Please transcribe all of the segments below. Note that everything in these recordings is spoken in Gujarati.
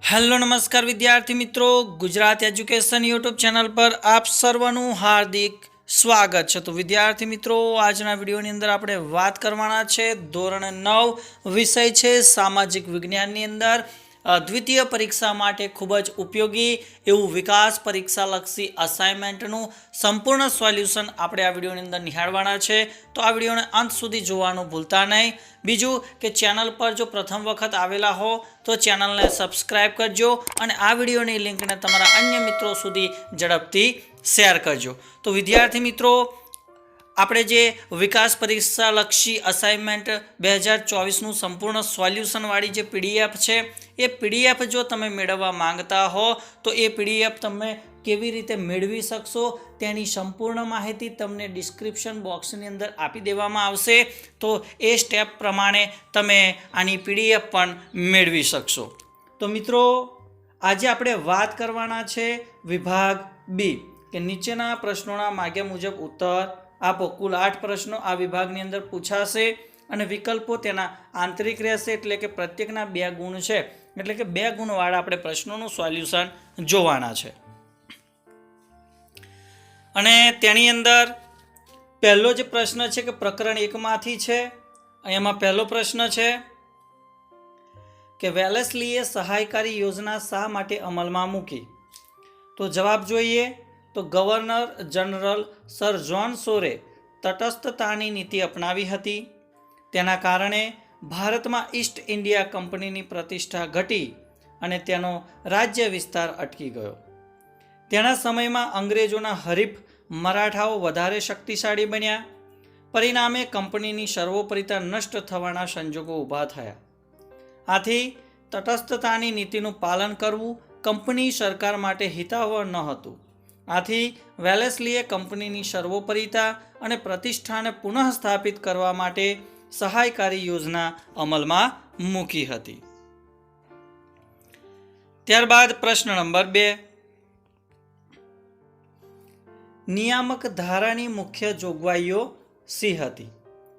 હેલો નમસ્કાર વિદ્યાર્થી મિત્રો, ગુજરાત એજ્યુકેશન યુટ્યુબ ચેનલ પર આપ સર્વનું હાર્દિક સ્વાગત છે। તો વિદ્યાર્થી મિત્રો, આજના વિડીયોની અંદર આપણે વાત કરવાના છે ધોરણ 9 વિષય છે સામાજિક વિજ્ઞાનની અંદર દ્વિતીય પરીક્ષા માટે ખૂબ જ ઉપયોગી એવું વિકાસ પરીક્ષાલક્ષી અસાઇનમેન્ટનું સંપૂર્ણ સોલ્યુશન આપણે આ વિડીયોની અંદર નિહાળવાના છે। તો આ વિડીયોને અંત સુધી જોવાનું ભૂલતા નહીં। બીજું કે ચેનલ પર જો પ્રથમ વખત આવેલા હો તો ચેનલને સબસ્ક્રાઇબ કરજો અને આ વિડીયોની લિંકને તમારા અન્ય મિત્રો સુધી ઝડપથી શેર કરજો। તો વિદ્યાર્થી મિત્રો, આપણે જે વિકાસ પરીક્ષાલક્ષી અસાઇનમેન્ટ 2024નું સંપૂર્ણ સોલ્યુશનવાળી જે પીડીએફ છે એ પીડીએફ જો તમે મેળવવા માંગતા હો તો એ પીડીએફ તમે કેવી રીતે મેળવી શકશો તેની સંપૂર્ણ માહિતી તમને ડિસ્ક્રિપ્શન બોક્સની અંદર આપી દેવામાં આવશે। તો એ સ્ટેપ પ્રમાણે તમે આની પીડીએફ પણ મેળવી શકશો। તો મિત્રો, આજે આપણે વાત કરવાના છે વિભાગ બી કે નીચેના પ્રશ્નોના માગ્યા મુજબ ઉત્તર આપો। કુલ 8 પ્રશ્નો આ વિભાગની અંદર પૂછાશે અને વિકલ્પો તેના આંતરિક રહેશે, એટલે કે પ્રત્યેકના 2 ગુણ છે, એટલે કે 2 ગુણવાળા આપણે પ્રશ્નોનું સોલ્યુશન જોવાના છે। અને તેની અંદર પહેલો જે પ્રશ્ન છે કે પ્રકરણ 1 માંથી છે। એમાં પહેલો પ્રશ્ન છે કે વેલેસ્લીએ સહાયકારી યોજના શા માટે અમલમાં મૂકી? તો જવાબ જોઈએ તો ગવર્નર જનરલ સર જ્હોન શોરે તટસ્થતાની નીતિ અપનાવી હતી। તેના કારણે ભારતમાં ઈસ્ટ ઇન્ડિયા કંપનીની પ્રતિષ્ઠા ઘટી અને તેનો રાજ્ય વિસ્તાર અટકી ગયો। તેના સમયમાં અંગ્રેજોના હરીફ મરાઠાઓ વધારે શક્તિશાળી બન્યા। પરિણામે કંપનીની સર્વોપરિતા નષ્ટ થવાના સંજોગો ઊભા થયા। આથી તટસ્થતાની નીતિનું પાલન કરવું કંપની સરકાર માટે હિતાવહ ન હતું। આથી વેલેસ્લીએ કંપનીની સર્વોપરિતા અને પ્રતિષ્ઠાને પુનઃસ્થાપિત કરવા માટે સહાયકારી યોજના અમલમાં મૂકી હતી। ત્યારબાદ પ્રશ્ન નંબર 2, નિયામક ધારાની મુખ્ય જોગવાઈઓ શી હતી?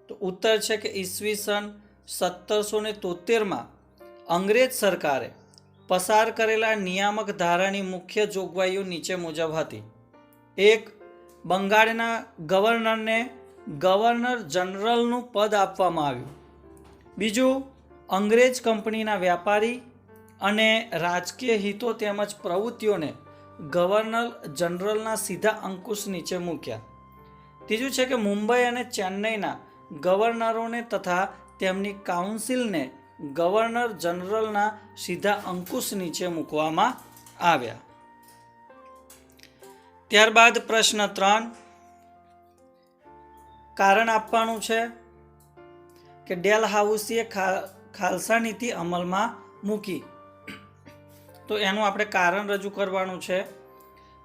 તો ઉત્તર છે કે ઈસવીસન 1773માં અંગ્રેજ સરકારે પસાર કરેલા નિયામક ધારાની મુખ્ય જોગવાઈઓ નીચે મુજબ હતી। 1. બંગાળના ગવર્નરને ગવર્નર જનરલનું પદ આપવામાં આવ્યું। 2. અંગ્રેજ કંપનીના વ્યાપારી અને રાજકીય હિતો તેમજ પ્રવૃત્તિઓને ગવર્નર જનરલના સીધા અંકુશ નીચે મૂક્યા। 3 છે કે મુંબઈ અને ચેન્નઈના ગવર્નરોને તથા તેમની કાઉન્સિલને ગવર્નર જનરલના સીધા અંકુશ નીચે મૂકવામાં આવ્યા। ત્યારબાદ પ્રશ્ન 3, કારણ આપવાનું છે કે ડેલહાઉસીએ ખાલસા નીતિ અમલમાં મૂકી। તો એનું આપણે કારણ રજૂ કરવાનું છે।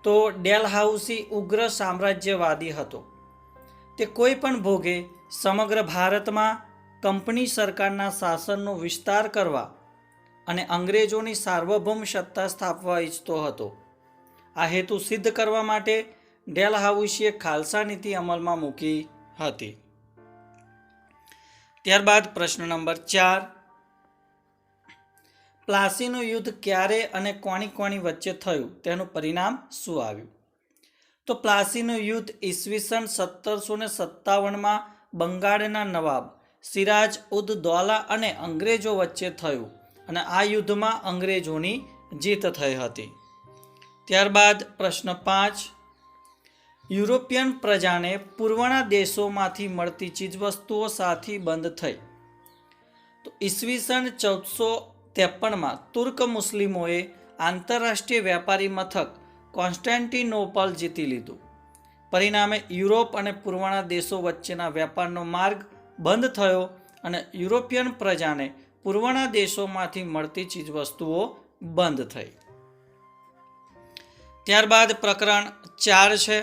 તો ડેલહાઉસી ઉગ્ર સામ્રાજ્યવાદી હતો। તે કોઈ પણ ભોગે સમગ્ર ભારતમાં કંપની સરકારના શાસનનો વિસ્તાર કરવા અને અંગ્રેજોની સાર્વભૌમ સત્તા સ્થાપવા ઈચ્છતો હતો। આ હેતુ સિદ્ધ કરવા માટે ડેલહાઉસીએ ખાલસા નીતિ અમલમાં મૂકી હતી। ત્યારબાદ પ્રશ્ન નંબર 4, પ્લાસીનું યુદ્ધ ક્યારે અને કોની વચ્ચે થયું? તેનું પરિણામ શું આવ્યું? તો પ્લાસીનું યુદ્ધ ઈસવીસન 1757માં બંગાળના નવાબ સિરાજ ઉદ દૌલા અને અંગ્રેજો વચ્ચે થયું અને આ યુદ્ધમાં અંગ્રેજોની જીત થઈ હતી। ત્યારબાદ પ્રશ્ન 5, યુરોપિયન પ્રજાને પૂર્વના દેશોમાંથી મળતી ચીજવસ્તુઓ સાથી બંધ થઈ? તો ઈસવીસન 1453માં તુર્ક મુસ્લિમોએ આંતરરાષ્ટ્રીય વ્યાપારી મથક કોન્સ્ટેન્ટિનોપલ જીતી લીધું। પરિણામે યુરોપ અને પૂર્વના દેશો વચ્ચેના વેપારનો માર્ગ બંધ થયો અને યુરોપિયન પ્રજાને પૂર્વના દેશોમાંથી મળતી ચીજવસ્તુઓ બંધ થઈ। ત્યારબાદ પ્રકરણ 4 છે।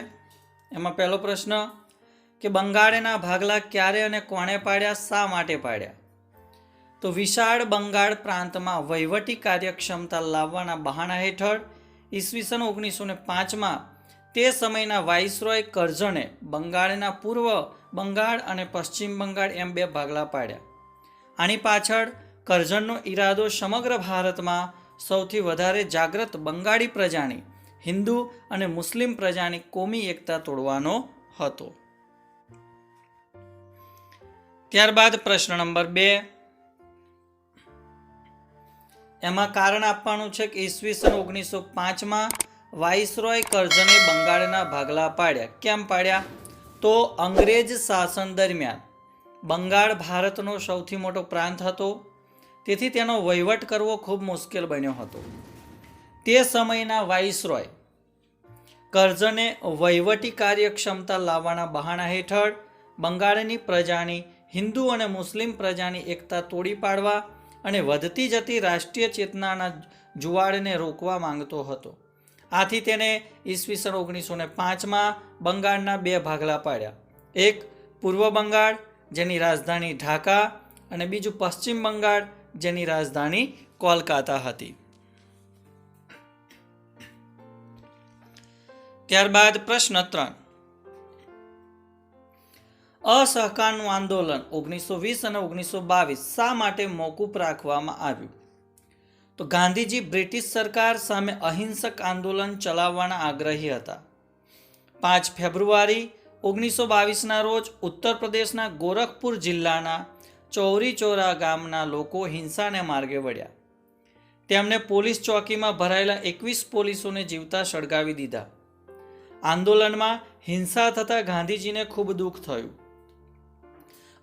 એમાં પહેલો પ્રશ્ન કે બંગાળના ભાગલા ક્યારે અને કોણે પાડ્યા, શા માટે પાડ્યા? તો વિશાળ બંગાળ પ્રાંતમાં વહીવટી કાર્યક્ષમતા લાવવાના બહાના હેઠળ ઈસવીસન 1905માં તે સમયના વાઇસરોય કર્ઝને બંગાળના પૂર્વ બંગાળ અને પશ્ચિમ બંગાળ એમ 2 ભાગલા પાડ્યા। આની પાછળ કર્ઝનનો ઈરાદો સમગ્ર ભારતમાં સૌથી વધારે જાગૃત બંગાળી પ્રજાની હિન્દુ અને મુસ્લિમ પ્રજાની કોમી એકતા તોડવાનો હતો. ત્યારબાદ પ્રશ્ન નંબર 2, એમાં કારણ આપવાનું છે કે ઈસવીસન 1905 વાઇસરોય કર્ઝને બંગાળના ભાગલા પાડ્યા. કેમ પાડ્યા? તો અંગ્રેજ શાસન દરમિયાન બંગાળ ભારતનો સૌથી મોટો પ્રાંત હતો, તેથી તેનો વહીવટ કરવો ખૂબ મુશ્કેલ બન્યો હતો. તે સમયના વાઇસરોય કર્ઝને વહીવટી કાર્યક્ષમતા લાવવાના બહાના હેઠળ બંગાળની પ્રજાની હિન્દુ અને મુસ્લિમ પ્રજાની એકતા તોડી પાડવા અને વધતી જતી રાષ્ટ્રીય ચેતનાના જુવાળને રોકવા માંગતો હતો. આથી તેને ઈસવીસન 1905 બંગાળના 2 ભાગલા પાડ્યા. એક પૂર્વ બંગાળ જેની રાજધાની ઢાકા અને બીજું પશ્ચિમ બંગાળ જેની રાજધાની કોલકાતા હતી. ત્યારબાદ પ્રશ્ન 3, અસહકારનું આંદોલન 1920 અને 1922 શા માટે મોકૂફ રાખવામાં આવ્યું? તો ગાંધીજી બ્રિટિશ સરકાર સામે અહિંસક આંદોલન ચલાવવાના આગ્રહી હતા. 5 ફેબ્રુઆરી 1922ના રોજ ઉત્તર પ્રદેશના ગોરખપુર જિલ્લાના ચૌરી ચોરા ગામના લોકો હિંસાને માર્ગે વળ્યા. તેમણે પોલીસ ચોકીમાં ભરાયેલા 21 પોલીસોને જીવતા સળગાવી દીધા. આંદોલનમાં હિંસા થતાં ગાંધીજીને ખૂબ દુઃખ થયું.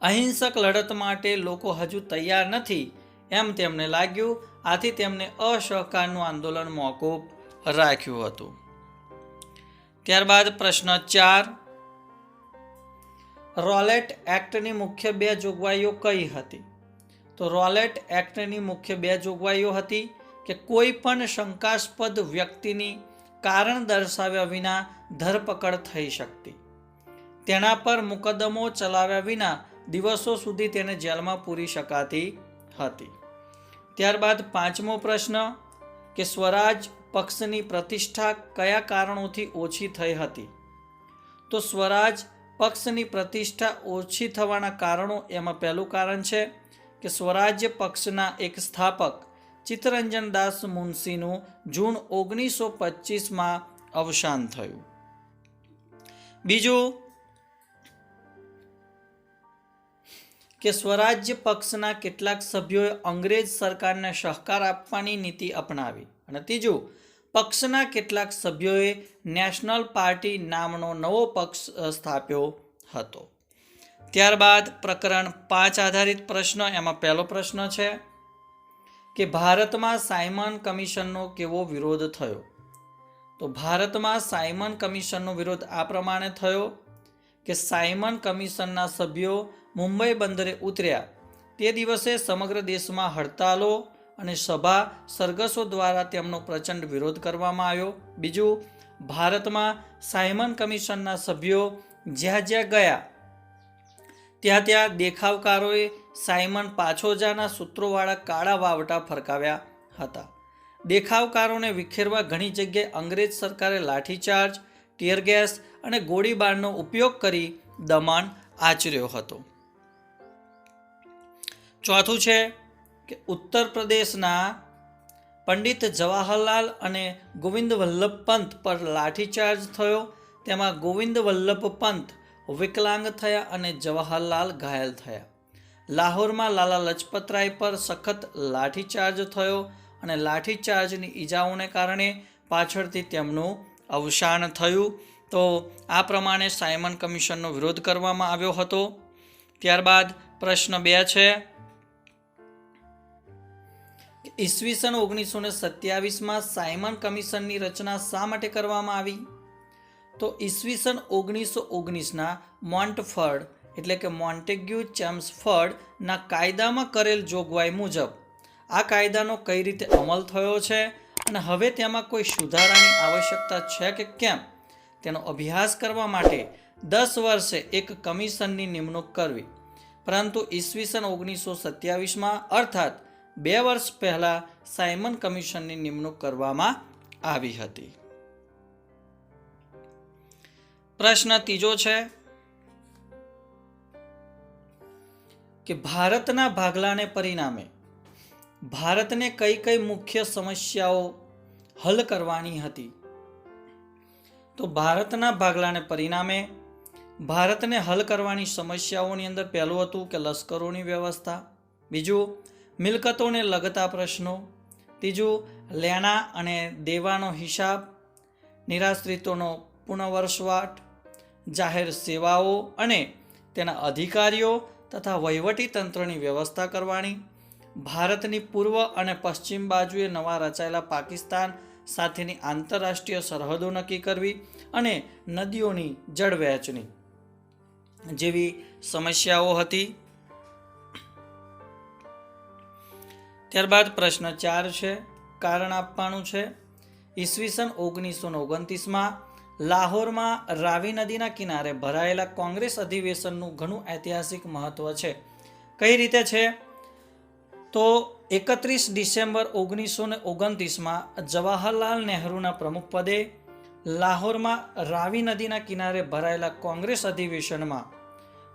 અહિંસક લડત માટે લોકો હજુ તૈયાર નથી એમ તેમને લાગ્યું. આથી તેમને અસહકારનું આંદોલન મોકૂફ રાખ્યું હતું. ત્યારબાદ પ્રશ્ન 4, રોલેટ એક્ટની મુખ્ય 2 જોગવાઈઓ કઈ હતી? તો રોલેટ એક્ટની મુખ્ય 2 જોગવાઈઓ હતી કે કોઈ પણ શંકાસ્પદ વ્યક્તિની કારણ દર્શાવ્યા વિના ધરપકડ થઈ શકતી, તેના પર મુકદ્દમો ચલાવ્યા વિના દિવસો સુધી તેને જેલમાં પૂરી શકાતી હતી. ત્યારબાદ 5મો પ્રશ્ન કે સ્વરાજ પક્ષની પ્રતિષ્ઠા કયા કારણોથી ઓછી થઈ હતી? તો સ્વરાજ પક્ષની પ્રતિષ્ઠા ઓછી થવાના કારણો, એમાં પહેલું કારણ છે કે સ્વરાજ્ય પક્ષના એક સ્થાપક ચિત્તરંજન દાસ મુનશીનું જૂન 1925 અવસાન થયું. બીજું કે સ્વરાજ્ય પક્ષના કેટલાક સભ્યોએ અંગ્રેજ સરકારને સહકાર આપવાની નીતિ અપનાવી. અને ત્રીજું, પક્ષના કેટલાક સભ્યોએ નેશનલ પાર્ટી નામનો નવો પક્ષ સ્થાપ્યો હતો. ત્યારબાદ પ્રકરણ 5 આધારિત પ્રશ્ન, એમાં પહેલો પ્રશ્ન છે કે ભારતમાં સાયમન કમિશનનો કેવો વિરોધ થયો? તો ભારતમાં સાયમન કમિશનનો વિરોધ આ પ્રમાણે થયો કે સાયમન કમિશનના સભ્યો મુંબઈ બંદરે ઉતર્યા તે દિવસે સમગ્ર દેશમાં હડતાલો અને સભા સરઘસો દ્વારા તેમનો પ્રચંડ વિરોધ કરવામાં આવ્યો. બીજું, ભારતમાં સાયમન કમિશનના સભ્યો જ્યાં જ્યાં ગયા ત્યાં ત્યાં દેખાવકારોએ સાયમન પાછો જાના સૂત્રોવાળા કાળા વાવટા ફરકાવ્યા હતા. દેખાવકારોને વિખેરવા ઘણી જગ્યાએ અંગ્રેજ સરકારે લાઠીચાર્જ, ટીયર ગેસ અને ગોળીબારનો ઉપયોગ કરી દમન આચર્યો હતો. ચોથું છે કે ઉત્તર પ્રદેશના પંડિત જવાહરલાલ અને ગોવિંદ વલ્લભ પંત પર લાઠીચાર્જ થયો. તેમાં ગોવિંદ વલ્લભ પંત વિકલાંગ થયા અને જવાહરલાલ ઘાયલ થયા. લાહોરમાં લાલા લજપતરાય પર સખત લાઠીચાર્જ થયો અને લાઠીચાર્જની ઈજાઓને કારણે પાછળથી તેમનું અવસાન થયું. તો આ પ્રમાણે સાયમન કમિશનનો વિરોધ કરવામાં આવ્યો હતો. ત્યારબાદ પ્રશ્ન 2 છે ઈસવીસન 1927 સાયમન કમિશનની રચના શા માટે કરવામાં આવી? તો ઈસવીસન 1919 મોન્ટફર્ડ એટલે કે મોન્ટેગ્યુ ચેમ્સફર્ડના કાયદામાં કરેલ જોગવાઈ મુજબ આ કાયદાનો કઈ રીતે અમલ થયો છે અને હવે તેમાં કોઈ સુધારાની આવશ્યકતા છે કે કેમ તેનો અભ્યાસ કરવા માટે 10 વર્ષે એક કમિશનની નિમણૂક કરવી. પરંતુ ઈસવીસન 1927 અર્થાત 2 વર્ષ પહેલા સાયમન કમિશનની નિમણૂક કરવામાં આવી હતી. પ્રશ્ન 3 છે કે ભારતના ભાગલાને પરિણામે ભારતને કઈ કઈ મુખ્ય સમસ્યાઓ હલ કરવાની હતી? તો ભારતના ભાગલાને પરિણામે ભારતને હલ કરવાની સમસ્યાઓની અંદર પહેલું હતું કે લશ્કરોની વ્યવસ્થા, બીજું મિલકતોને લગતા પ્રશ્નો, ત્રીજું લેણા અને દેવાનો હિસાબ, નિરાશ્રિતોનો પુનર્વસવાટ, જાહેર સેવાઓ અને તેના અધિકારીઓ તથા વહીવટી તંત્રની વ્યવસ્થા કરવાની, ભારતની પૂર્વ અને પશ્ચિમ બાજુએ નવા રચાયેલા પાકિસ્તાન સાથેની આંતરરાષ્ટ્રીય સરહદો નક્કી કરવી અને નદીઓની જળ વહેંચણી જેવી સમસ્યાઓ હતી. ત્યારબાદ પ્રશ્ન 4 છે, કારણ આપવાનું છે. ઈસવીસન 1929માં લાહોરમાં રાવી નદીના કિનારે ભરાયેલા કોંગ્રેસ અધિવેશનનું ઘણું ઐતિહાસિક મહત્વ છે. કઈ રીતે છે? તો 31 ડિસેમ્બર 1929માં જવાહરલાલ નહેરુના પ્રમુખ પદે લાહોરમાં રાવી નદીના કિનારે ભરાયેલા કોંગ્રેસ અધિવેશનમાં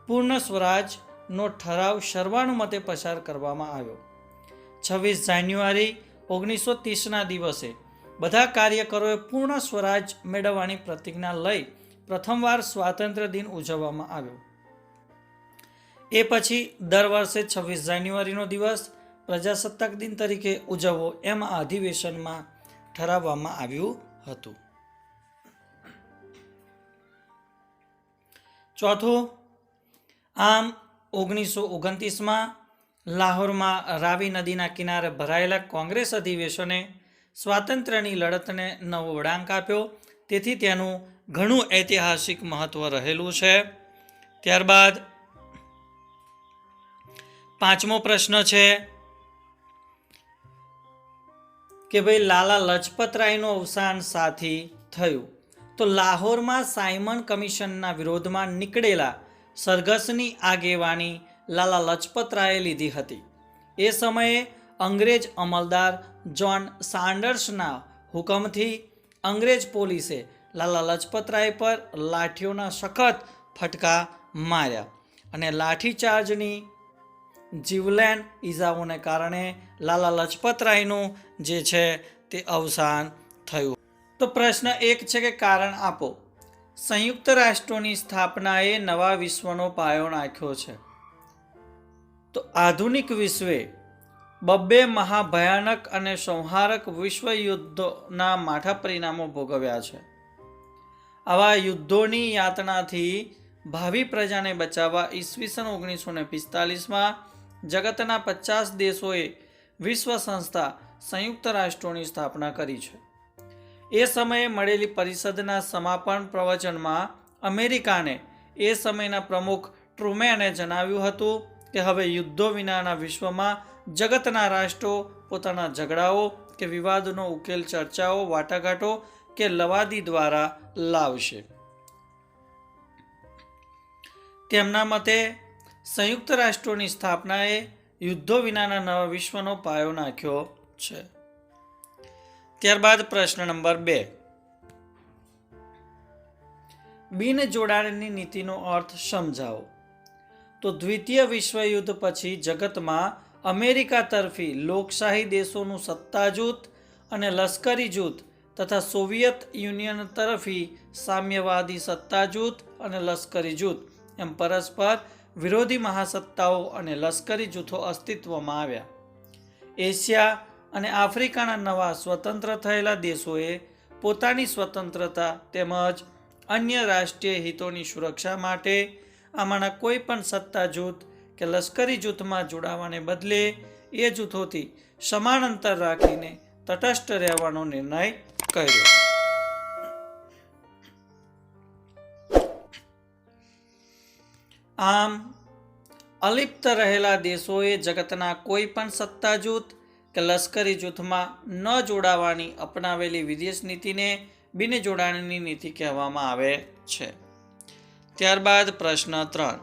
પૂર્ણ સ્વરાજનો ઠરાવ સર્વાનુમતે પસાર કરવામાં આવ્યો. 26 જાન્યુઆરી 1930ના દિવસે બધા કાર્યકરોએ પૂર્ણ સ્વરાજ મેળવવાની પ્રતિજ્ઞા લઈ પ્રથમવાર સ્વાતંત્ર્ય દિન ઉજવવામાં આવ્યો. એ પછી દર વર્ષે 26 જાન્યુઆરીનો દિવસ પ્રજાસત્તાક દિન તરીકે ઉજવવો એમ આ અધિવેશનમાં ઠરાવવામાં આવ્યું હતું. ચોથું, આમ 1929માં લાહોરમાં રાવી નદીના કિનારે ભરાયેલા કોંગ્રેસ અધિવેશને સ્વાતંત્ર્યની લડતને નવો વળાંક આપ્યો, તેથી તેનું ઘણું ઐતિહાસિક મહત્વ રહેલું છે. ત્યારબાદ 5મો પ્રશ્ન છે કે ભાઈ લાલા લજપતરાયનું અવસાન સાથી થયું? તો લાહોરમાં સાયમન કમિશનના વિરોધમાં નીકળેલા સરઘસની આગેવાની લાલા લજપતરાયે લીધી હતી. એ સમયે અંગ્રેજ અમલદાર જ્હોન સાન્ડર્સના હુકમથી અંગ્રેજ પોલીસે લાલા લજપતરાય પર લાઠીઓના સખત ફટકા માર્યા અને લાઠીચાર્જની જીવલેણ ઈજાઓને કારણે લાલા લજપતરાયનું જે છે તે અવસાન થયું. તો પ્રશ્ન 1 છે કે કારણ આપો. સંયુક્ત રાષ્ટ્રોની સ્થાપનાએ નવા વિશ્વનો પાયો નાખ્યો છે. તો આધુનિક વિશ્વે 2 મહાભયાનક અને સંહારક વિશ્વ યુદ્ધોના માઠા પરિણામો ભોગવ્યા છે. આવા યુદ્ધોની યાતનાથી ભાવિ પ્રજાને બચાવવા ઈસવીસન 1945માં જગતના 50 દેશોએ વિશ્વ સંસ્થા સંયુક્ત રાષ્ટ્રોની સ્થાપના કરી છે. એ સમયે મળેલી પરિષદના સમાપન પ્રવચનમાં અમેરિકાને એ સમયના પ્રમુખ ટ્રુમેને જણાવ્યું હતું કે હવે યુદ્ધો વિનાના વિશ્વમાં જગતના રાષ્ટ્રો પોતાના ઝઘડાઓ કે વિવાદનો ઉકેલ ચર્ચાઓ, વાટાઘાટો કે લવાદી દ્વારા લાવશે. તેમના મતે સંયુક્ત રાષ્ટ્રોની સ્થાપનાએ યુદ્ધો વિનાના નવા વિશ્વનો પાયો નાખ્યો છે. ત્યારબાદ પ્રશ્ન નંબર 2, બિન જોડાણની નીતિનો અર્થ સમજાવો. તો દ્વિતીય વિશ્વયુદ્ધ પછી જગતમાં અમેરિકા તરફી લોકશાહી દેશોનું સત્તા જૂથ અને લશ્કરી જૂથ તથા સોવિયત યુનિયન તરફી સામ્યવાદી સત્તા જૂથ અને લશ્કરી જૂથ એમ પરસ્પર વિરોધી મહાસત્તાઓ અને લશ્કરી જૂથો અસ્તિત્વમાં આવ્યા. એશિયા અને આફ્રિકાના નવા સ્વતંત્ર થયેલા દેશોએ પોતાની સ્વતંત્રતા તેમજ અન્ય રાષ્ટ્રીય હિતોની સુરક્ષા માટે આમાંના કોઈ પણ સત્તા જૂથ કે લશ્કરી જૂથમાં જોડાવાને બદલે એ જૂથોથી સમાન અંતર રાખીને તટસ્થ રહેવાનો નિર્ણય કર્યો. આમ અલિપ્ત રહેલા દેશોએ જગતના કોઈ પણ સત્તા જૂથ કે લશ્કરી જૂથમાં ન જોડાવાની અપનાવેલી વિદેશ નીતિને બિનજોડાણની નીતિ કહેવામાં આવે છે. ત્યારબાદ પ્રશ્ન 3,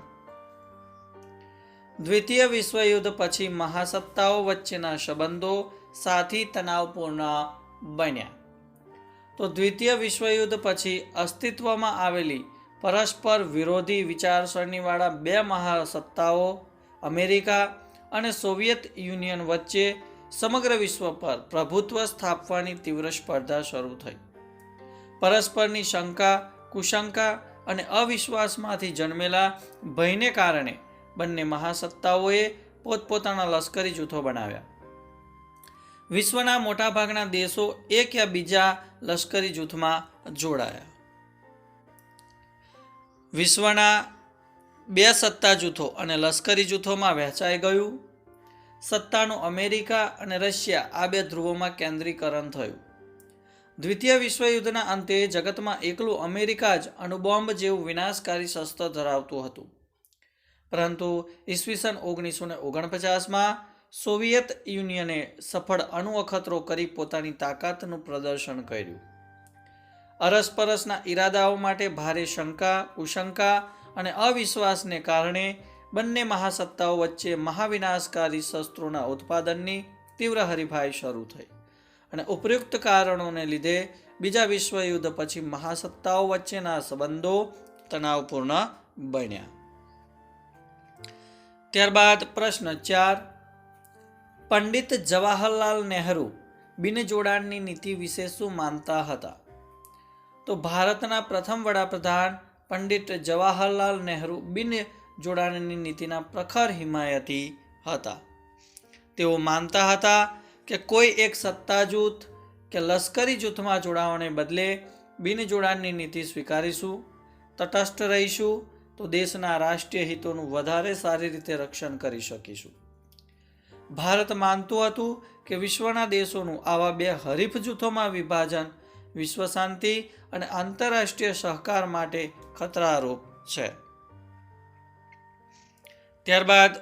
દ્વિતીય વિશ્વયુદ્ધ પછી મહાસત્તાઓ વચ્ચેના સંબંધો સાથી તણાવપૂર્ણ બન્યા. તો દ્વિતીય વિશ્વયુદ્ધ પછી અસ્તિત્વમાં આવેલી પરસ્પર વિરોધી વિચારસરણીવાળા 2 મહાસત્તાઓ અમેરિકા અને સોવિયત યુનિયન વચ્ચે સમગ્ર વિશ્વ પર પ્રભુત્વ સ્થાપવાની તીવ્ર સ્પર્ધા શરૂ થઈ. પરસ્પરની શંકા, કુશંકા અને અવિશ્વાસમાંથી જન્મેલા ભયને કારણે બંને મહાસત્તાઓએ પોતપોતાના લશ્કરી જૂથો બનાવ્યા. વિશ્વના મોટાભાગના દેશો એક યા બીજા લશ્કરી જૂથમાં જોડાયા. વિશ્વના 2 સત્તા જૂથો અને લશ્કરી જૂથોમાં વહેંચાઈ ગયું. સત્તાનું અમેરિકા અને રશિયા આ 2 ધ્રુવોમાં કેન્દ્રીકરણ થયું. દ્વિતીય વિશ્વયુદ્ધના અંતે જગતમાં એકલું અમેરિકા જ અણુબોમ્બ જેવું વિનાશકારી શસ્ત્ર ધરાવતું હતું. પરંતુ ઈસવીસન 1949માં સોવિયત યુનિયને સફળ અણુ અખતરો કરી પોતાની તાકાતનું પ્રદર્શન કર્યું. અરસપરસના ઈરાદાઓ માટે ભારે શંકા, કુશંકા અને અવિશ્વાસને કારણે બંને મહાસત્તાઓ વચ્ચે મહાવિનાશકારી શસ્ત્રોના ઉત્પાદનની તીવ્ર હરીફાઈ શરૂ થઈ અને ઉપયુક્ત કારણોને લીધે બીજા વિશ્વયુદ્ધ પછી મહાસત્તાઓ વચ્ચેના સંબંધો તણાવપૂર્ણ બન્યા. ત્યારબાદ પ્રશ્ન 4. પંડિત જવાહરલાલ નહેરુ બિનજોડાણની નીતિ વિશે શું માનતા હતા? તો ભારતના પ્રથમ વડાપ્રધાન પંડિત જવાહરલાલ નહેરુ બિનજોડાણની નીતિના પ્રખર હિમાયતી હતા. તેઓ માનતા હતા કે કોઈ એક સત્તા જૂથ કે લશ્કરી જૂથમાં જોડાવાને બદલે બિનજોડાણની નીતિ સ્વીકારીશું, તટસ્થ રહીશું તો દેશના રાષ્ટ્રીય હિતોનું વધારે સારી રીતે રક્ષણ કરી શકીશું. ભારત માનતું હતું કે વિશ્વના દેશોનું આવા 2 હરીફ જૂથોમાં વિભાજન વિશ્વ શાંતિ અને આંતરરાષ્ટ્રીય સહકાર માટે ખતરારૂપ છે. ત્યારબાદ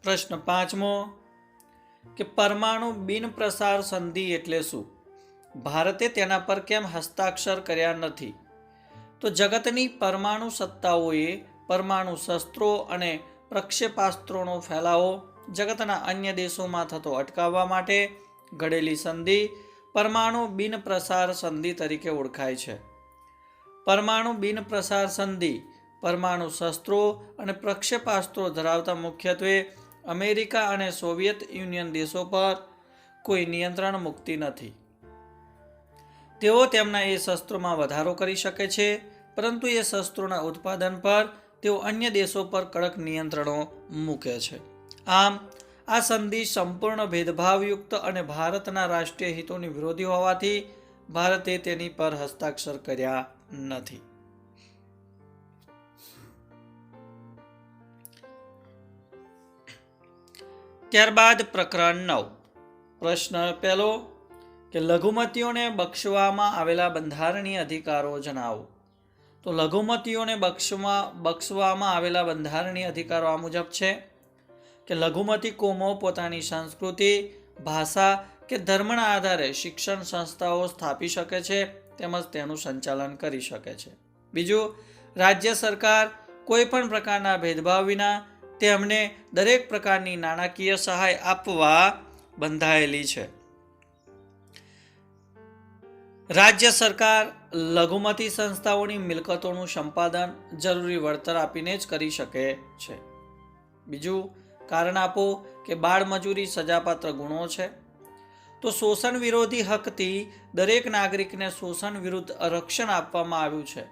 પ્રશ્ન 5મો કે પરમાણુ બિન પ્રસાર સંધિ એટલે શું? ભારતે તેના પર કેમ હસ્તાક્ષર કર્યા નથી? તો જગતની પરમાણુ સત્તાઓએ પરમાણુ શસ્ત્રો અને પ્રક્ષેપાસ્ત્રોનો ફેલાવો જગતના અન્ય દેશોમાં થતો અટકાવવા માટે ઘડેલી સંધિ પરમાણુ બિન પ્રસાર સંધિ તરીકે ઓળખાય છે. પરમાણુ બિન પ્રસાર સંધિ પરમાણુ શસ્ત્રો અને પ્રક્ષેપાસ્ત્રો ધરાવતા મુખ્યત્વે અમેરિકા અને સોવિયત યુનિયન દેશો પર કોઈ નિયંત્રણ મુકતી નથી. તેઓ તેમના એ શસ્ત્રોમાં વધારો કરી શકે છે, પરંતુ એ શસ્ત્રોના ઉત્પાદન પર તેઓ અન્ય દેશો પર કડક નિયંત્રણો મૂકે છે. આમ આ સંધિ સંપૂર્ણ ભેદભાવયુક્ત અને ભારતના રાષ્ટ્રીય હિતોની વિરોધી હોવાથી ભારતે તેની પર હસ્તાક્ષર કર્યા નથી. ત્યારબાદ પ્રકરણ 9. પ્રશ્ન 1 કે લઘુમતીઓને બક્ષવામાં આવેલા બંધારણીય અધિકારો જણાવો. તો લઘુમતીઓને બક્ષવામાં આવેલા બંધારણીય અધિકારો આ મુજબ છે કે લઘુમતી કોમો પોતાની સંસ્કૃતિ, ભાષા કે ધર્મના આધારે શિક્ષણ સંસ્થાઓ સ્થાપી શકે છે તેમજ તેનું સંચાલન કરી શકે છે. બીજું, રાજ્ય સરકાર કોઈ પણ પ્રકારના ભેદભાવ વિના તેમને દરેક પ્રકારની નાણાકીય સહાય આપવા બંધાયેલી છે. રાજ્ય સરકાર લઘુમતી સંસ્થાઓની મિલકતોનું સંપાદન જરૂરી વળતર આપીને જ કરી શકે છે. બીજું, કારણ આપો કે બાળમજૂરી સજાપાત્ર ગુનો છે. તો શોષણ વિરોધી હકથી દરેક નાગરિકને શોષણ વિરુદ્ધ રક્ષણ આપવામાં આવ્યું છે.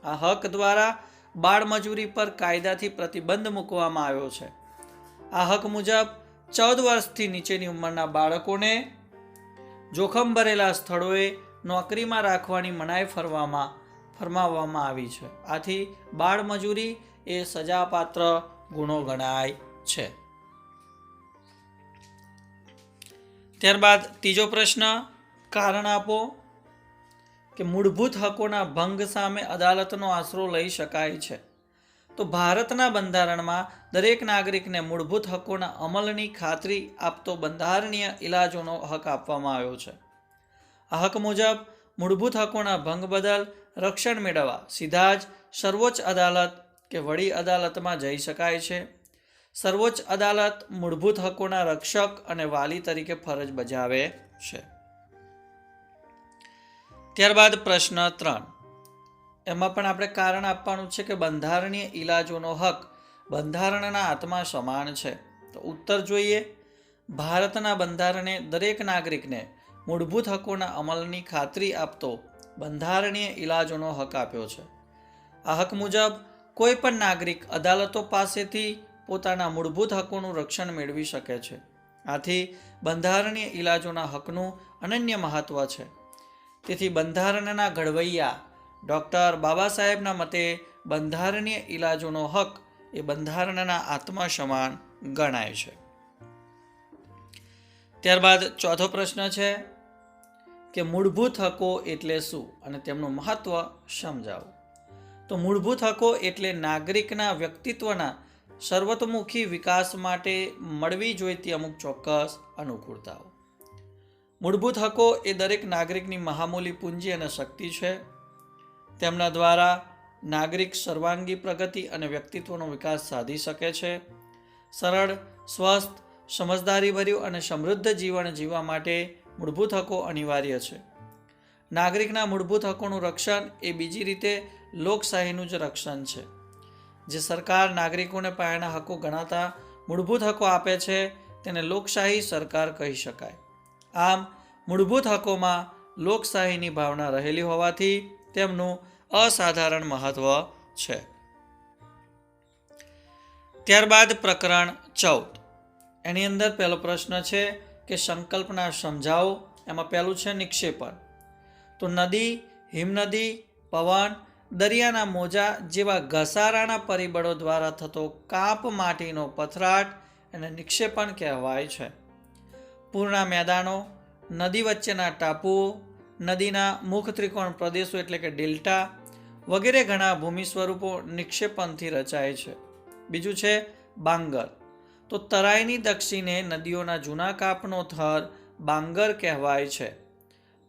આ હક દ્વારા બાળમજૂરી પર કાયદાથી પ્રતિબંધ મૂકવામાં આવ્યો છે. આ હક મુજબ 14 વર્ષથી નીચેની ઉંમરના બાળકોને જોખમ ભરેલા સ્થળોએ નોકરીમાં રાખવાની મનાઈ ફરમાવવામાં આવી છે. આથી બાળમજૂરી એ સજાપાત્ર ગુનો ગણાય છે. ત્યારબાદ ત્રીજો પ્રશ્ન, કારણ આપો કે મૂળભૂત હકોના ભંગ સામે અદાલતનો આશરો લઈ શકાય છે. તો ભારતના બંધારણમાં દરેક નાગરિકને મૂળભૂત હકોના અમલની ખાતરી આપતો બંધારણીય ઇલાજોનો હક આપવામાં આવ્યો છે. આ હક મુજબ મૂળભૂત હકોના ભંગ બદલ રક્ષણ મેળવવા સીધા જ સર્વોચ્ચ અદાલત કે વડી અદાલતમાં જઈ શકાય છે. સર્વોચ્ચ અદાલત મૂળભૂત હકોના રક્ષક અને વાલી તરીકે ફરજ બજાવે છે. ત્યારબાદ પ્રશ્ન 3, એમાં પણ આપણે કારણ આપવાનું છે કે બંધારણીય ઇલાજોનો હક બંધારણના આત્મા સમાન છે. તો ઉત્તર જોઈએ. ભારતના બંધારણે દરેક નાગરિકને મૂળભૂત હકોના અમલની ખાતરી આપતો બંધારણીય ઇલાજોનો હક આપ્યો છે. આ હક મુજબ કોઈ પણ નાગરિક અદાલતો પાસેથી પોતાના મૂળભૂત હકોનું રક્ષણ મેળવી શકે છે. આથી બંધારણીય ઇલાજોના હકનું અનન્ય મહત્વ છે. તેથી બંધારણના ઘડવૈયા ડૉક્ટર બાબા સાહેબના મતે બંધારણીય ઇલાજોનો હક એ બંધારણના આત્મા સમાન ગણાય છે. ત્યારબાદ ચોથો પ્રશ્ન છે કે મૂળભૂત હકો એટલે શું અને તેમનું મહત્વ સમજાવો. તો મૂળભૂત હકો એટલે નાગરિકના વ્યક્તિત્વના સર્વતોમુખી વિકાસ માટે મળવી જોઈતી અમુક ચોક્કસ અનુકૂળતાઓ. મૂળભૂત હકો એ દરેક નાગરિકની મહામૂલી પૂંજી અને શક્તિ છે. તેમના દ્વારા નાગરિક સર્વાંગી પ્રગતિ અને વ્યક્તિત્વનો વિકાસ સાધી શકે છે. સરળ, સ્વસ્થ, સમજદારીભર્યું અને સમૃદ્ધ જીવન જીવવા માટે મૂળભૂત હકો અનિવાર્ય છે. નાગરિકના મૂળભૂત હકોનું રક્ષણ એ બીજી રીતે લોકશાહીનું જ રક્ષણ છે. જે સરકાર નાગરિકોને પાયાના હકો ગણાતા મૂળભૂત હકો આપે છે તેને લોકશાહી સરકાર કહી શકાય. આમ મૂળભૂત હકોમાં લોકશાહીની ભાવના રહેલી હોવાથી તેમનું અસાધારણ મહત્વ છે. ત્યારબાદ પ્રકરણ 14. એની અંદર પહેલો પ્રશ્ન છે કે સંકલ્પના સમજાવો. એમાં પહેલું છે નિક્ષેપણ. તો નદી, હિમનદી, પવન, દરિયાના મોજા જેવા ઘસારાના પરિબળો દ્વારા થતો કાપ માટીનો પથરાટ એને નિક્ષેપણ કહેવાય છે. પૂરના મેદાનો, નદી વચ્ચેના ટાપુઓ, નદીના મુખ ત્રિકોણ પ્રદેશો એટલે કે ડેલ્ટા વગેરે ઘણા ભૂમિ સ્વરૂપો નિક્ષેપણથી રચાય છે. બીજું છે બાંગર. તો તરાઈની દક્ષિણે નદીઓના જૂના કાપનો થર બાંગર કહેવાય છે.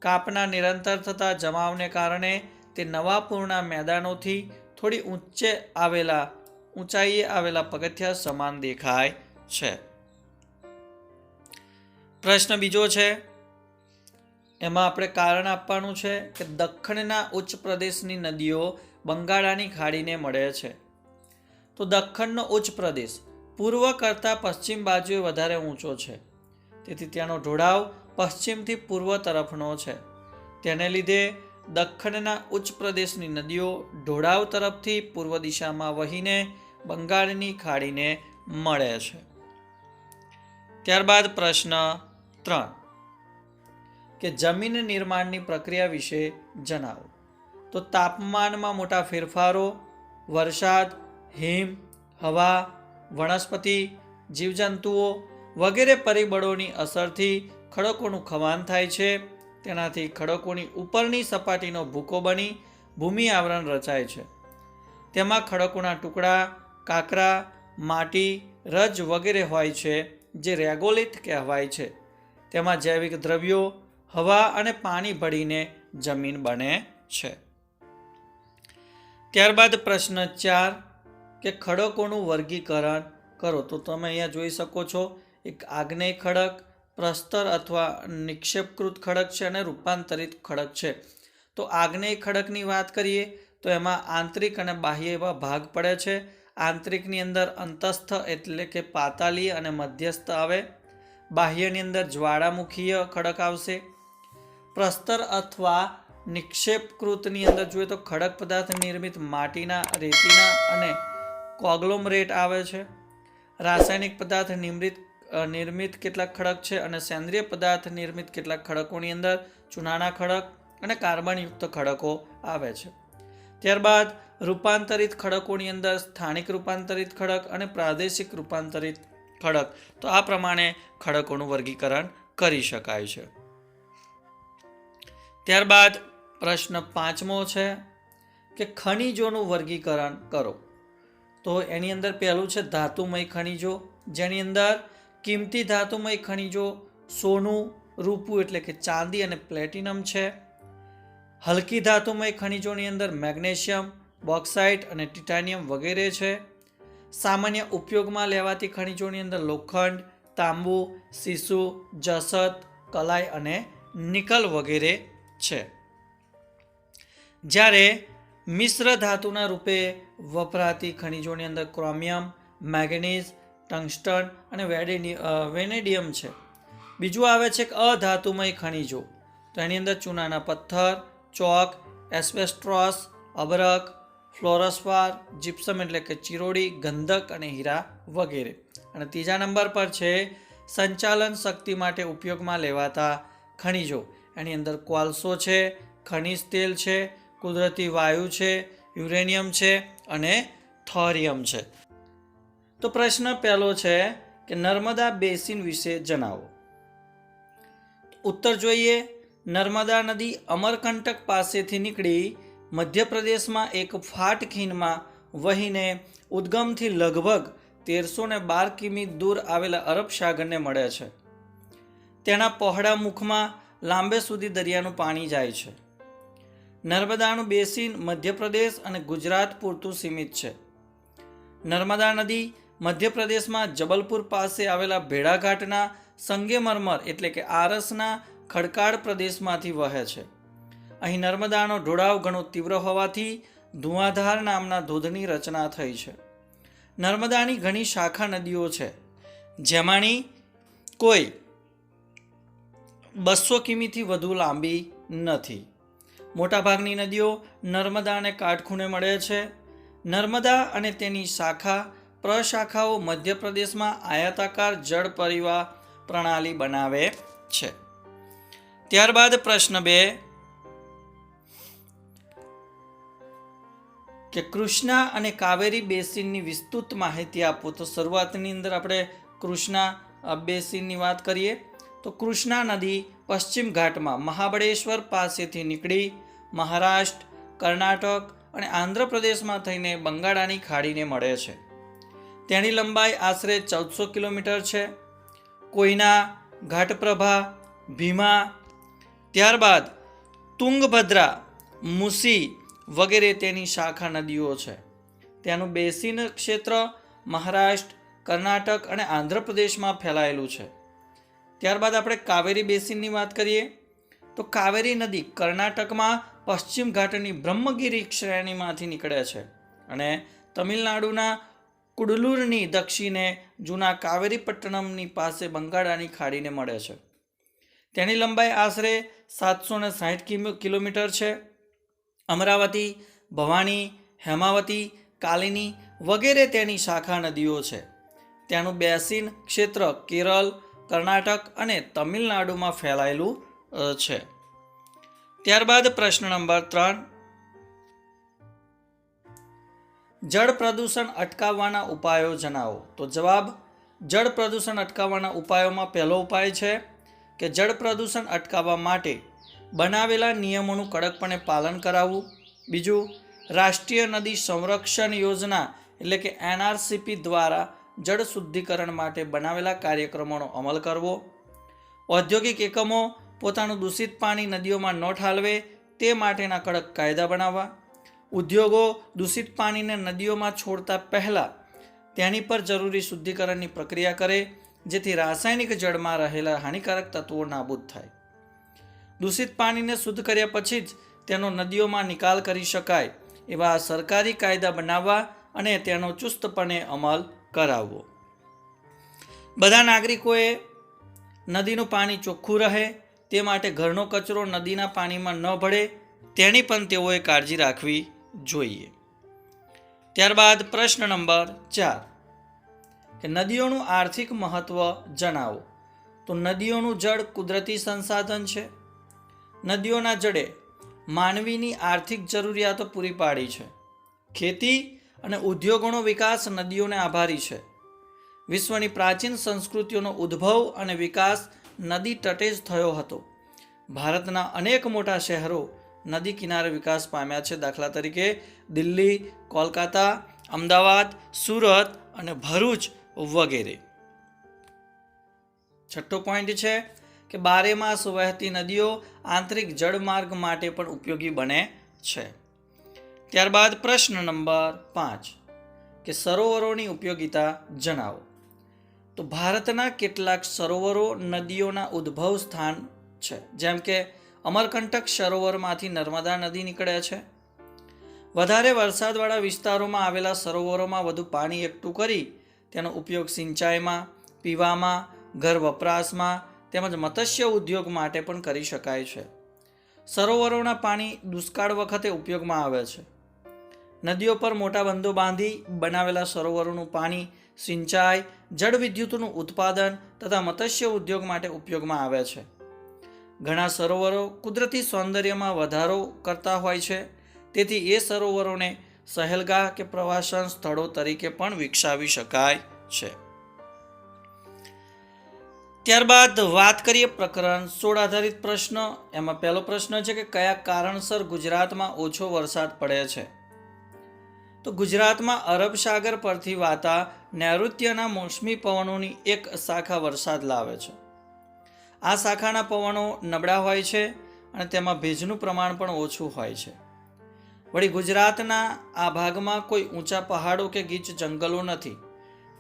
કાપના નિરંતર થતા જમાવને કારણે તે નવા પૂરના મેદાનોથી થોડી ઊંચાઈએ આવેલા પગથિયા સમાન દેખાય છે. પ્રશ્ન બીજો છે, એમાં આપણે કારણ આપવાનું છે કે દખ્ખણના ઉચ્ચ પ્રદેશની નદીઓ બંગાળાની ખાડીને મળે છે. તો દખ્ખણનો ઉચ્ચ પ્રદેશ પૂર્વ કરતાં પશ્ચિમ બાજુએ વધારે ઊંચો છે. તેથી ત્યાંનો ઢોળાવ પશ્ચિમથી પૂર્વ તરફનો છે. તેને લીધે દખ્ખણના ઉચ્ચ પ્રદેશની નદીઓ ઢોળાવ તરફથી પૂર્વ દિશામાં વહીને બંગાળની ખાડીને મળે છે. ત્યારબાદ પ્રશ્ન 3 કે જમીન નિર્માણની પ્રક્રિયા વિશે જણાવો. તો તાપમાનમાં મોટા ફેરફારો, વરસાદ, હિમ, હવા, વનસ્પતિ, જીવજંતુઓ વગેરે પરિબળોની અસરથી ખડકોનું ખવાન થાય છે. તેનાથી ખડકોની ઉપરની સપાટીનો ભૂકો બની ભૂમિ આવરણ રચાય છે. તેમાં ખડકોના ટુકડા, કાંકરા, માટી, રજ વગેરે હોય છે જે રેગોલિથ કહેવાય છે. તેમાં જૈવિક દ્રવ્યો, હવા અને પાણી ભળીને જમીન બને છે. ત્યારબાદ પ્રશ્ન 4 કે ખડકોનું વર્ગીકરણ કરો. તો તમે અહીંયા જોઈ શકો છો એક આગ્નેય ખડક, પ્રસ્તર અથવા નિક્ષેપકૃત ખડક છે અને રૂપાંતરિત ખડક છે. તો આગ્નેય ખડકની વાત કરીએ તો એમાં આંતરિક અને બાહ્ય એવા ભાગ પડે છે. આંતરિકની અંદર અંતસ્થ એટલે કે પાતાલીય અને મધ્યસ્થ આવે. બાહ્યની અંદર જ્વાળામુખીય ખડક આવશે. પ્રસ્તર અથવા નિક્ષેપકૃતની અંદર જોઈએ તો ખડક પદાર્થ નિર્મિત માટીના, રેતીના અને કોગ્લોમરેટ આવે છે. રાસાયણિક પદાર્થ નિર્મિત કેટલાક ખડક છે અને સેન્દ્રિય પદાર્થ નિર્મિત કેટલાક ખડકોની અંદર ચૂનાના ખડક અને કાર્બનયુક્ત ખડકો આવે છે. ત્યારબાદ રૂપાંતરિત ખડકોની અંદર સ્થાનિક રૂપાંતરિત ખડક અને પ્રાદેશિક રૂપાંતરિત ખડક. તો આ પ્રમાણે ખડકોનું વર્ગીકરણ કરી શકાય છે. ત્યારબાદ પ્રશ્ન 5મો છે કે ખનિજોનું વર્ગીકરણ કરો. તો એની અંદર પહેલું છે ધાતુમય ખનિજો, જેની અંદર કિંમતી ધાતુમય ખનિજો સોનું, રૂપું એટલે કે ચાંદી અને પ્લેટિનમ છે. હલકી ધાતુમય ખનિજોની અંદર મેગ્નેશિયમ, બોક્સાઇટ અને ટિટાનિયમ વગેરે છે. સામાન્ય ઉપયોગમાં લેવાતી ખનિજોની અંદર લોખંડ, તાંબુ, સીસુ, જસત, કલાઈ અને નિકલ વગેરે છે. જ્યારે મિશ્ર ધાતુના રૂપે વપરાતી ખનિજોની અંદર ક્રોમિયમ, મેંગનીઝ, ટંગસ્ટન અને વેનેડિયમ છે. બીજું આવે છે અધાતુમય ખનિજો. તો એની અંદર ચૂનાના પથ્થર, ચોક, એસ્બેસ્ટોસ, અબરક, ફ્લોરસ્પાર, જીપ્સમ એટલે કે ચિરોડી, ગંધક અને હીરા વગેરે. અને ત્રીજા નંબર પર છે સંચાલન શક્તિ માટે ઉપયોગમાં લેવાતા ખનિજો. એની અંદર કોલસો છે, ખનિજ તેલ છે, કુદરતી વાયુ છે, યુરેનિયમ છે અને થોરિયમ છે. તો પ્રશ્ન પહેલો છે કે નર્મદા બેસિન વિશે જણાવો. ઉત્તર જોઈએ. નર્મદા નદી અમરકંટક પાસેથી નીકળી મધ્યપ્રદેશમાં એક ફાટ ખીણમાં વહીને ઉદ્ગમથી લગભગ 1312 કિમી દૂર આવેલા અરબ સાગરને મળે છે. તેના પહોળા મુખમાં લાંબે સુધી દરિયાનું પાણી જાય છે. નર્મદાનું બેસિન મધ્યપ્રદેશ અને ગુજરાત પૂરતું સીમિત છે. નર્મદા નદી મધ્યપ્રદેશમાં જબલપુર પાસે આવેલા ભેડાઘાટના સંગેમરમર એટલે કે આરસના ખડકાળ પ્રદેશમાંથી વહે છે. અહીં નર્મદાનો ઢોળાવ ઘણો તીવ્ર હોવાથી ધુઆધાર નામના ધોધની રચના થઈ છે. નર્મદાની ઘણી શાખા નદીઓ છે, જેમાંની કોઈ 200 કિમીથી વધુ લાંબી નથી. મોટાભાગની નદીઓ નર્મદા અને કાટખૂણે મળે છે. નર્મદા અને તેની પ્રશાખાઓ મધ્યપ્રદેશમાં આયતાકાર જળ પરિવહન પ્રણાલી બનાવે છે. ત્યારબાદ પ્રશ્ન 2 કે કૃષ્ણા અને કાવેરી બેસિનની વિસ્તૃત માહિતી આપો. તો શરૂઆતની અંદર આપણે કૃષ્ણા બેસિનની વાત કરીએ તો કૃષ્ણા નદી પશ્ચિમ ઘાટમાં મહાબળેશ્વર પાસેથી નીકળી મહારાષ્ટ્ર, કર્ણાટક અને આંધ્રપ્રદેશમાં થઈને બંગાળાની ખાડીને મળે છે. તેની લંબાઈ આશરે 1400 કિલોમીટર છે. કોયના, ઘાટપ્રભા, ભીમા, ત્યારબાદ તુંગભદ્રા, મુસી વગેરે તેની શાખા નદીઓ છે. તેનું બેસિન ક્ષેત્ર મહારાષ્ટ્ર, કર્ણાટક અને આંધ્રપ્રદેશમાં ફેલાયેલું છે. ત્યારબાદ આપણે કાવેરી બેસિનની વાત કરીએ તો કાવેરી નદી કર્ણાટકમાં પશ્ચિમ ઘાટની બ્રહ્મગીરી શ્રેણીમાંથી નીકળે છે અને તમિલનાડુના કુડલુરની દક્ષિણે જૂના કાવેરીપટ્ટનમની પાસે બંગાળાની ખાડીને મળે છે. તેની લંબાઈ આશરે 760 કિલોમીટર છે. અમરાવતી, ભવાની, હેમાવતી, કાલિની વગેરે તેની શાખા નદીઓ છે. તેનું બેસિન ક્ષેત્ર કેરળ, કર્ણાટક અને તમિલનાડુમાં ફેલાયેલું છે. ત્યારબાદ પ્રશ્ન નંબર 3 જળ પ્રદૂષણ અટકાવવાના ઉપાયો જણાવો. તો જવાબ જળ પ્રદૂષણ અટકાવવાના ઉપાયોમાં પહેલો ઉપાય છે કે જળ પ્રદૂષણ અટકાવવા માટે બનાવેલા નિયમોનું કડકપણે પાલન કરાવવું. બીજું, રાષ્ટ્રીય નદી સંરક્ષણ યોજના એટલે કે NRCP દ્વારા જળ શુદ્ધિકરણ માટે બનાવેલા કાર્યક્રમોનો અમલ કરવો. ઔદ્યોગિક એકમો પોતાનું દૂષિત પાણી નદીઓમાં ન ઠાલવે તે માટેના કડક કાયદા બનાવવા. ઉદ્યોગો દૂષિત પાણીને નદીઓમાં છોડતા પહેલાં તેની પર જરૂરી શુદ્ધિકરણની પ્રક્રિયા કરે, જેથી રાસાયણિક જળમાં રહેલા હાનિકારક તત્વો નાબૂદ થાય. દૂષિત પાણીને શુદ્ધ કર્યા પછી જ તેનો નદીઓમાં નિકાલ કરી શકાય એવા સરકારી કાયદા બનાવવા અને તેનો ચુસ્તપણે અમલ કરાવવો. બધા નાગરિકોએ નદીનું પાણી ચોખ્ખું રહે તે માટે ઘરનો કચરો નદીના પાણીમાં ન ભળે તેની પણ તેઓએ કાળજી રાખવી જોઈએ. ત્યારબાદ પ્રશ્ન નંબર 4 કે નદીઓનું આર્થિક મહત્વ જણાવો. તો નદીઓનું જળ કુદરતી સંસાધન છે. નદીઓના જળે માનવીની આર્થિક જરૂરિયાતો પૂરી પાડી છે. ખેતી અને ઉદ્યોગોનો વિકાસ નદીઓને આભારી છે. વિશ્વની પ્રાચીન સંસ્કૃતિઓનો ઉદ્ભવ અને વિકાસ નદી તટે જ થયો હતો. ભારતના અનેક મોટા શહેરો નદી કિનારે વિકાસ પામ્યા છે. દાખલા તરીકે દિલ્હી, કોલકાતા, અમદાવાદ, સુરત અને ભરૂચ વગેરે. છઠ્ઠો પોઈન્ટ છે કે 12 માસ વહેતી નદીઓ આંતરિક જળમાર્ગ માટે પણ ઉપયોગી બને છે. ત્યારબાદ પ્રશ્ન નંબર 5 કે સરોવરોની ઉપયોગિતા જણાવો. તો ભારતના કેટલાક સરોવરો નદીઓના ઉદ્ભવ સ્થાન છે. જેમ કે અમરકંટક સરોવરમાંથી નર્મદા નદી નીકળે છે. વધારે વરસાદવાળા વિસ્તારોમાં આવેલા સરોવરોમાં વધુ પાણી એકઠું કરી તેનો ઉપયોગ સિંચાઈમાં, પીવામાં, ઘર વપરાશમાં તેમજ મત્સ્ય ઉદ્યોગ માટે પણ કરી શકાય છે. સરોવરોના પાણી દુષ્કાળ વખતે ઉપયોગમાં આવે છે. નદીઓ પર મોટા બંધો બાંધી બનાવેલા સરોવરોનું પાણી સિંચાઈ, જળ વિદ્યુતનું ઉત્પાદન તથા મત્સ્ય ઉદ્યોગ માટે ઉપયોગમાં આવે છે. ઘણા સરોવરો કુદરતી સૌંદર્યમાં વધારો કરતા હોય છે, તેથી એ સરોવરોને સહેલગાહ કે પ્રવાસન સ્થળો તરીકે પણ વિકસાવી શકાય છે. ત્યારબાદ વાત કરીએ પ્રકરણ 16 આધારિત પ્રશ્ન. એમાં પહેલો પ્રશ્ન છે કે કયા કારણસર ગુજરાતમાં ઓછો વરસાદ પડે છે? તો ગુજરાતમાં અરબ સાગર પરથી વાતા નૈઋત્યના મોસમી પવનોની એક શાખા વરસાદ લાવે છે. આ શાખાના પવનો નબળા હોય છે અને તેમાં ભેજનું પ્રમાણ પણ ઓછું હોય છે. વળી ગુજરાતના આ ભાગમાં કોઈ ઊંચા પહાડો કે ગીચ જંગલો નથી,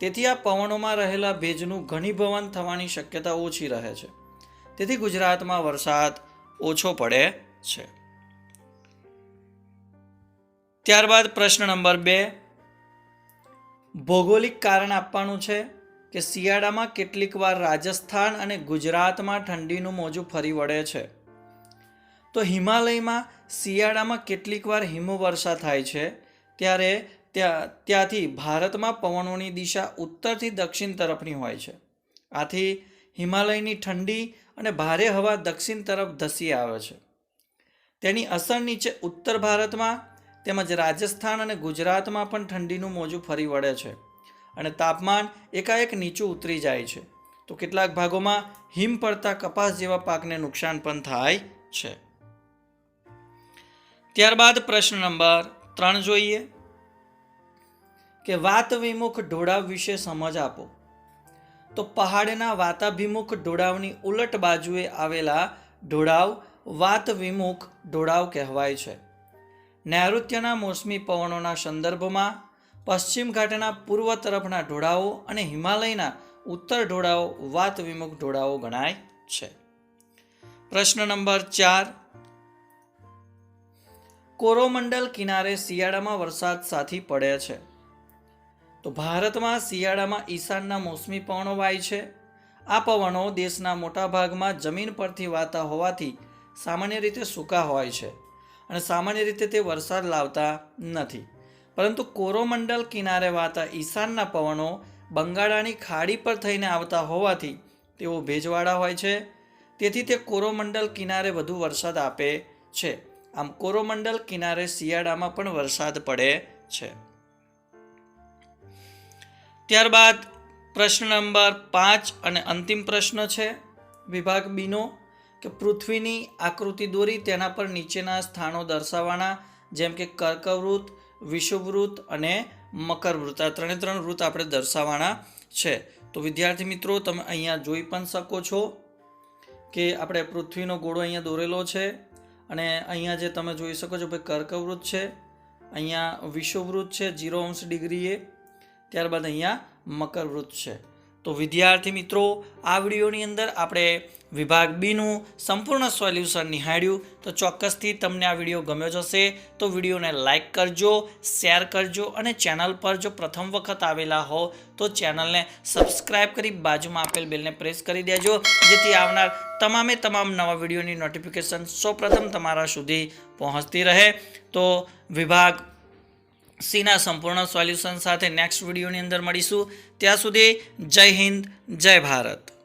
તેથી આ પવનોમાં રહેલા ભેજનું ઘનીભવન થવાની શક્યતા ઓછી રહે છે. તેથી ગુજરાતમાં વરસાદ ઓછો પડે છે. ત્યારબાદ પ્રશ્ન નંબર 2, ભૌગોલિક કારણ આપવાનું છે કે શિયાળામાં કેટલીક વાર રાજસ્થાન અને ગુજરાતમાં ઠંડીનું મોજું ફરી વળે છે. તો હિમાલયમાં શિયાળામાં કેટલીક વાર હિમવર્ષા થાય છે, ત્યારે ત્યાંથી ભારતમાં પવનોની દિશા ઉત્તરથી દક્ષિણ તરફની હોય છે. આથી હિમાલયની ઠંડી અને ભારે હવા દક્ષિણ તરફ ધસી આવે છે. તેની અસર નીચે ઉત્તર ભારતમાં તેમજ રાજસ્થાન અને ગુજરાતમાં પણ ઠંડીનું મોજું ફરી વળે છે અને તાપમાન એકાએક નીચું ઉતરી જાય છે. તો કેટલાક ભાગોમાં હિમ પડતા કપાસ જેવા પાકને નુકસાન પણ થાય છે. ત્યારબાદ પ્રશ્ન નંબર 3 જોઈએ કે વાત વિમુખ ઢોળાવ વિશે સમજ આપો. તો પહાડના વાતાભિમુખ ઢોળાવની ઉલટ બાજુએ આવેલા ઢોળાવ વાત વિમુખ ઢોળાવ કહેવાય છે. નૈઋત્યના મોસમી પવનોના સંદર્ભમાં પશ્ચિમ ઘાટના પૂર્વ તરફના ઢોળાવો અને હિમાલયના ઉત્તર ઢોળાવો વાત વિમુખ ઢોળાવો ગણાય છે. પ્રશ્ન નંબર 4, કોરોમંડલ કિનારે શિયાળામાં વરસાદ સાથી પડે છે. તો ભારતમાં શિયાળામાં ઈશાનના મોસમી પવનો વાય છે. આ પવનો દેશના મોટા ભાગમાં જમીન પરથી વાતા હોવાથી સામાન્ય રીતે સૂકા હોય છે અને સામાન્ય રીતે તે વરસાદ લાવતા નથી. પરંતુ કોરોમંડલ કિનારે વાતા ઈશાનના પવનો બંગાળાની ખાડી પર થઈને આવતા હોવાથી તેઓ ભેજવાળા હોય છે, તેથી તે કોરોમંડલ કિનારે વધુ વરસાદ આપે છે. આમ કોરોમંડલ કિનારે શિયાળામાં પણ વરસાદ પડે છે. ત્યારબાદ પ્રશ્ન નંબર 5 અને અંતિમ પ્રશ્ન છે વિભાગ બીનો કે પૃથ્વીની આકૃતિ દોરી તેના પર નીચેના સ્થાનો દર્શાવવાના, જેમ કે કર્કવૃત, વિષુવવૃત અને મકરવૃત. આ ત્રણે વૃત આપણે દર્શાવવાના છે. તો વિદ્યાર્થી મિત્રો, તમે અહીંયા જોઈ પણ શકો છો કે આપણે પૃથ્વીનો ગોળો અહીંયા દોરેલો છે અને અહીંયા જે તમે જોઈ શકો છો ભાઈ કર્કવૃત છે, અહીંયા વિષુવવૃત છે 0° ત્યારબાદ અહીંયા મકરવૃત છે. તો વિદ્યાર્થી મિત્રો, આ વિડીયોની અંદર આપણે વિભાગ બીનું સંપૂર્ણ સોલ્યુશન નિહાળ્યું. તો ચોક્કસથી તમને આ વિડીયો ગમ્યો જશે તો વિડીયોને લાઇક કરજો, શેર કરજો અને ચેનલ પર જો પ્રથમ વખત આવેલા હો તો ચેનલને સબસ્ક્રાઈબ કરી બાજુમાં આપેલ બેલને પ્રેસ કરી દેજો, જેથી આવનાર તમામ નવા વિડીયોની નોટિફિકેશન સૌપ્રથમ તમારા સુધી પહોંચતી રહે. તો વિભાગ સીના સંપૂર્ણ સોલ્યુશન સાથે નેક્સ્ટ વિડીયોની અંદર મળીશું. ત્યાં સુધી જય હિન્દ, જય ભારત.